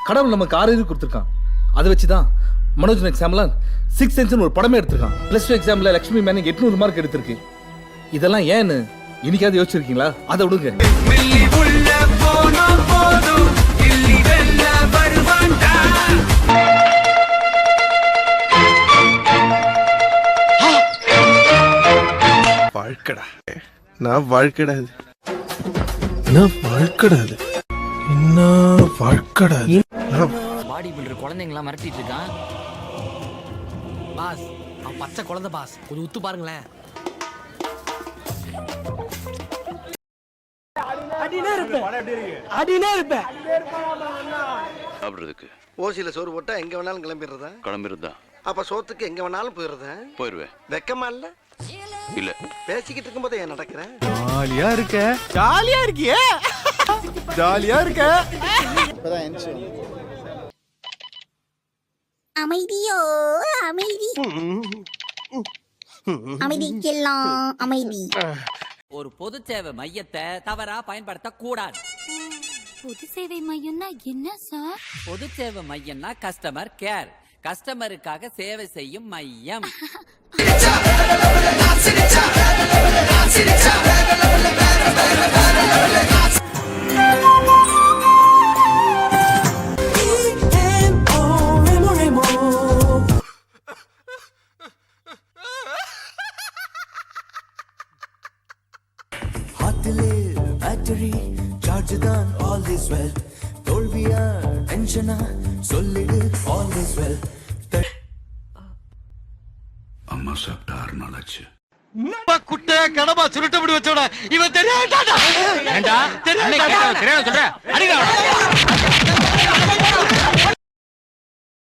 கடவுள் நமக்கு 6 அறிவு கொடுத்துருக்கான். அதை வச்சு தான் மனோஜ் எக்ஸாம்ல 6 சென்ஸ்னு ஒரு படமே எடுத்திருக்கான். +2 எக்ஸாம்ல லட்சுமி மேனன் 800 மார்க் எடுத்திருக்கு. இதெல்லாம் ஏன்னு இன்னைக்காவது யோசிச்சிருக்கீங்களா? அதை விடுங்க. வாழ்க்கடா நான் வாழ்க்கடா இது என்ன வாழ்க்கடா இது என்ன வாழ்க்கடா பாடி பில்டர் குழந்தைங்களாம் மிரட்டிட்டு இருக்கான். பாஸ் அவன் பச்சை குழந்தை பாஸ், கொஞ்சம் உத்து பாருங்களேன். சாப்பிடுறதுக்கு ஓசியில சோறு போட்டா எங்க வேணாலும் கிளம்பிடுறதா? கிளம்பிருந்தா அப்ப சோத்துக்கு எங்க வேணாலும் போயிடுறதா? போயிருவேன். வெக்கமா இல்ல? இல்ல பேசிக்கிட்டு இருக்கும்போது ஏன் நடக்கிறேன்? ஜாலியா இருக்க ஜாலியா இருக்கியே ஜாலியா இருக்க அமைதியோ அமைதி அமைதிக்கெல்லாம் அமைதி. ஒரு பொது சேவை மையத்தை தவறா பயன்படுத்த கூடாது. பொது சேவை மையம்னா என்ன சார்? பொது சேவை மையம்னா கஸ்டமர் கேர், கஸ்டமருக்காக சேவை செய்யும் மையம். பேட்டரி சார்ஜ் தான் ஆல் இஸ் வெல். தோல்வியா டென்ஷனா சொல்லிடு ஆல் இஸ் வெல். அம்மா சாப்பிட்ட 6 நாள் ஆச்சு. குட்டை கடமா சுருட்ட முடி வச்சோட இவன் தெரியாதா? தெரியாது சொல்ற.